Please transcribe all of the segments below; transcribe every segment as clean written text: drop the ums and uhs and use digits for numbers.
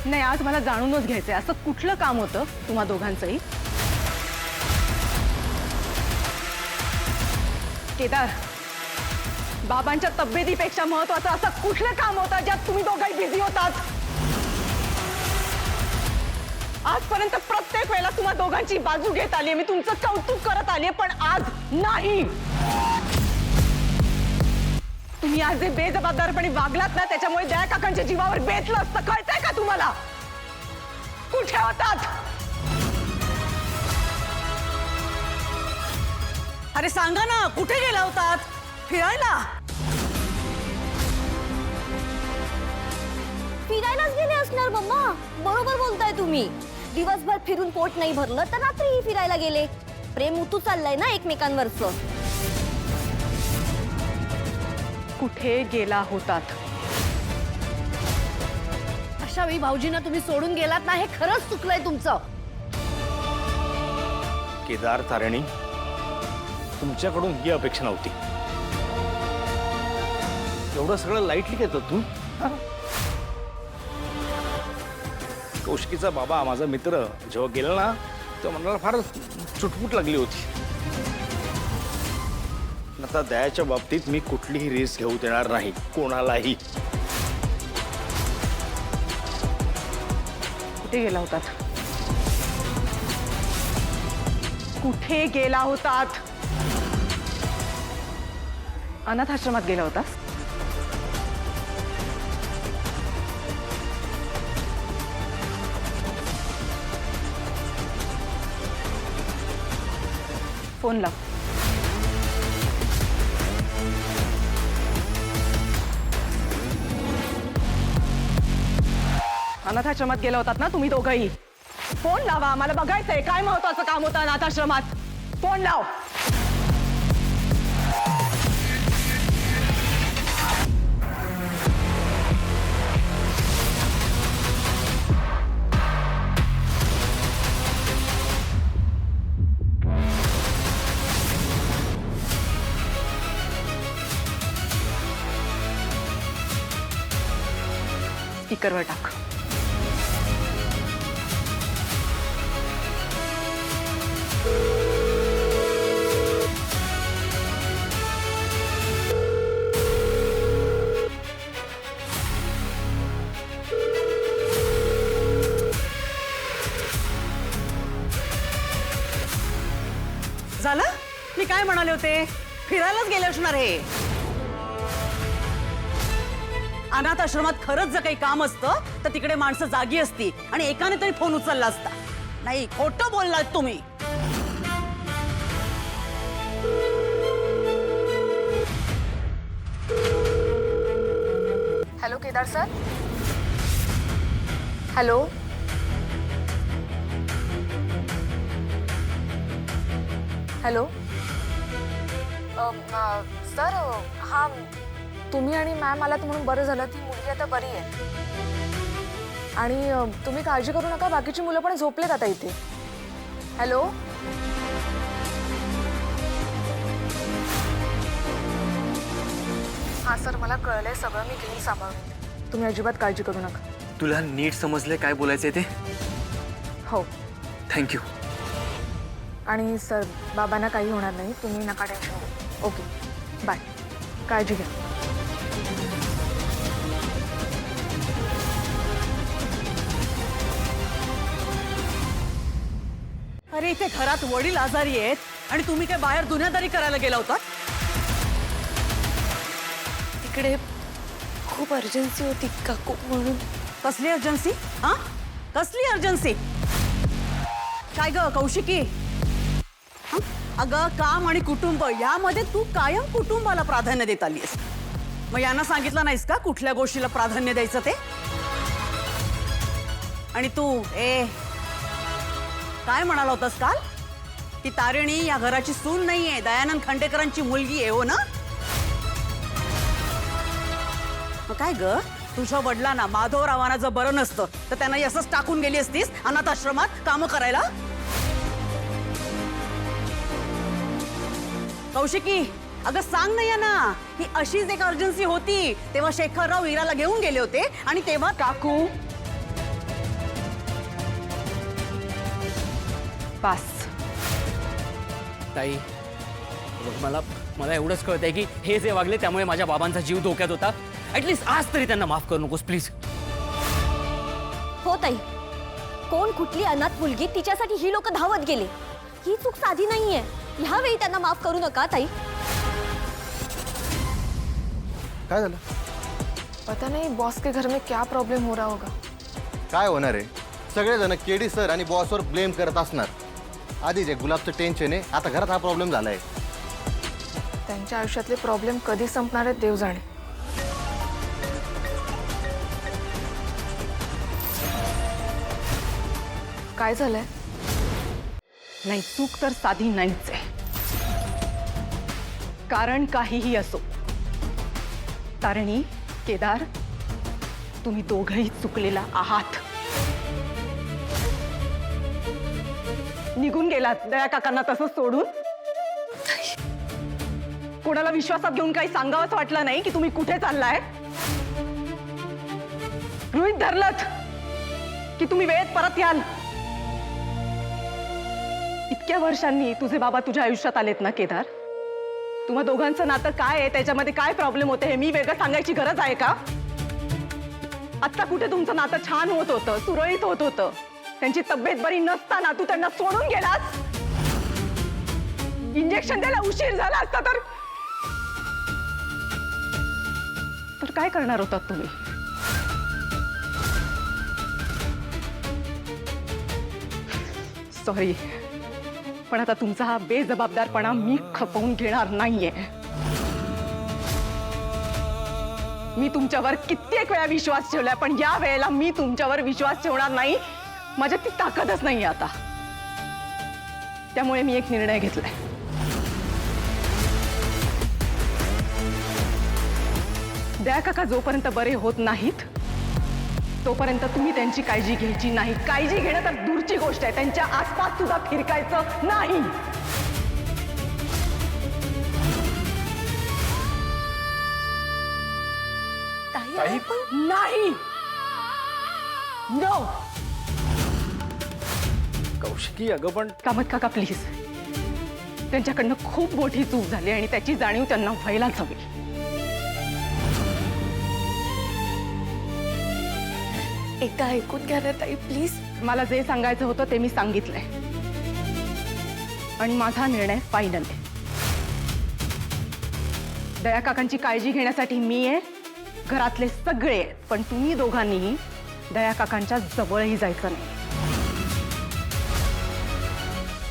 नाही, आज मला जाणूनच घ्यायचंय असं कुठलं काम होतं तुम्हा दोघांचंही? केदार, बाबांच्या तब्येतीपेक्षा महत्वाचं असं कुठलं काम होतं ज्यात तुम्ही दोघंही बिझी होतात? आजपर्यंत प्रत्येक वेळेला तुम्हा दोघांची बाजू घेत आली, मी तुमचं कौतुक करत आली, पण आज नाही. तुम्ही आज जे बेजबाबदारपणे वागलात ना, त्याच्यामुळे दया काकांच्या जीवावर बेतलं असतं. कळतंय का तुम्हाला? कुठे होतात? अरे सांगा ना, कुठे गेला होतात? फिरायला? फिरायलाच गेले असणार मम्मा. बरोबर बोलताय तुम्ही. दिवसभर फिरून पोट नाही भरलं तर रात्रीही फिरायला गेले. प्रेम उतू चाललंय ना एकमेकांवरचं. कुठे गेला होतात? अशा वेळी भाऊजींना तुम्ही सोडून गेलात ना, हे खरंच चुकलंय तुमचं. केदार, तारिणी, तुमच्याकडून ही अपेक्षा नव्हती. एवढं सगळं लाईटली घेतो तू? कौशिकीचा बाबा, माझा मित्र, जेव्हा गेला ना तेव्हा मनाला फार चुटपुट लागली होती. आता दयाच्या बाबतीत मी कुठलीही रिस्क घेऊ देणार नाही, कोणालाही. कुठे गेला होतात? कुठे गेला होतात? अनाथ आश्रमात गेला होतास? फोन लाव. अनाथ आश्रमात गेला होतात ना तुम्ही दोघंही? फोन लावा, मला बघायचंय काय महत्वाचं काम होतं अनाथ आश्रमात. फोन लाव. स्पीकरवर टाक. झालं? मी काय म्हणाले होते? फिरायलाच गेले असणार हे. अनाथ आश्रमात खरंच जर काही काम असतं तर तिकडे माणसं जागी असती आणि एकाने तरी फोन उचलला असता. नाही, खोटं बोललात तुम्ही. Hello Kedar sir. Hello. Hello. Sir, हां, तुम्ही आणि मॅम आलात म्हणून बरं झालं. ती मुलगी आता बरी आहे आणि तुम्ही काळजी करू नका. बाकीची मुलं पण झोपलेत आता इथे. हॅलो. हां सर, मला कळलंय सगळं. मी घेईन सांभाळून. तुम्ही अजिबात काळजी करू नका. तुला नीट समजलंय काय बोलायचंय ते? हो. थँक्यू. आणि सर, बाबांना काही होणार नाही. तुम्ही नका टेन्शन घेऊ. Okay, bye. काळजी घ्या. अरे इथे घरात वडील आजारी आहेत आणि तुम्ही काय बाहेर दुनियादारी करायला गेला होता? तिकडे खूप अर्जन्सी होती काकू, म्हणून. कसली अर्जन्सी? हा, कसली अर्जन्सी? काय ग कौशिकी? अगं, काम आणि कुटुंब यामध्ये तू कायम कुटुंबाला प्राधान्य देत आलीस. मग यांना सांगितलं नाहीस का कुठल्या गोष्टीला प्राधान्य द्यायचं ते? आणि तू काय म्हणाला होतास काल? ती तारिणी या घराची सून नाहीये, दयानंद खंडेकरांची मुलगी आहे, हो ना? मग काय ग, तुझ्या वडिलांना, माधवरावांना जर बरं नसतं तर त्यांना असंच टाकून गेली असतीस अनाथ आश्रमात कामं करायला? कौशिकी, अगं सांग ना यांना, ही अशीच एक अर्जन्सी होती. तेव्हा शेखरराव वीराला घेऊन गेले होते आणि तेव्हा काकू, बास. ताई मला मला एवढंच कळतंय की हे जे वागले त्यामुळे माझ्या बाबांचा जीव धोक्यात होता. ऍटलीस्ट आज तरी त्यांना माफ करू नकोस प्लीज. हो ताई, कोण कुठली अनाथ मुलगी तिच्यासाठी ही लोक धावत गेले. ही चूक साधी नाहीये. ह्यावेळी त्यांना माफ करू नका ताई. काय झालं? पता नहीं बॉस के घर में क्या प्रॉब्लम हो रहा होगा. काय होणार आहे? सगळेजण केडी सर आणि बॉसवर ब्लेम करत असणार. आधी जे गुलाबचं टेन्शन आहे, आता घरात हा प्रॉब्लेम झालाय. त्यांच्या आयुष्यातले प्रॉब्लेम कधी संपणार आहेत देव जाणे. काय झालंय? नाही, चूक तर साधी नाहीच आहे. कारण काहीही असो, तारणी, केदार, तुम्ही दोघंही चुकलेला आहात. निघून गेलात दया काकांना तसं सोडून. कोणाला विश्वासात घेऊन काही सांगावंच वाटलं नाही की तुम्ही कुठे चाललाय. गृहीत धरलत की तुम्ही वेळेत परत याल. इतक्या वर्षांनी तुझे बाबा तुझ्या आयुष्यात आलेत ना केदार. तुम्हा दोघांचं नातं काय आहे, त्याच्यामध्ये काय प्रॉब्लेम होते हे मी वेगळं सांगायची गरज आहे का? आता कुठे तुमचं नातं छान होत होतं, सुरळीत होत होतं. त्यांची तब्येत बरी नसताना तू त्यांना सोडून गेलास. इंजेक्शन द्यायला उशीर झाला असता तर काय करणार होतात तुम्ही? सॉरी, पण आता तुमचा हा बेजबाबदारपणा मी खपवून घेणार नाहीये. मी तुमच्यावर कित्येक वेळा विश्वास ठेवलाय, पण या वेळेला मी तुमच्यावर विश्वास ठेवणार नाही. माझ्यात ती ताकदच नाहीये आता. त्यामुळे मी एक निर्णय घेतलाय. दया काका जोपर्यंत बरे होत नाहीत तोपर्यंत तुम्ही त्यांची काळजी घ्यायची नाही. काळजी घेणं तर दूरची गोष्ट आहे, त्यांच्या आसपास सुद्धा फिरकायचं नाही. ताई नाही. नो. कौशिकी अगं पण कामत काका प्लीज, त्यांच्याकडनं खूप मोठी चूक झाली आणि त्याची जाणीव त्यांना व्हायलाच हवी. एकदा ऐकून घ्या ना ताई प्लीज. मला जे सांगायचं होतं ते मी सांगितलंय आणि माझा निर्णय फायनल आहे. दया काकांची काळजी घेण्यासाठी मी आहे, घरातले सगळे आहेत, पण तुम्ही दोघांनीही दया काकांच्या जवळही जायचं नाही.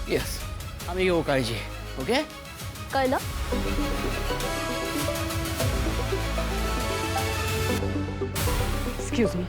येस, आम्ही घेऊ काळजी. ओके. कळलं? Excuse me.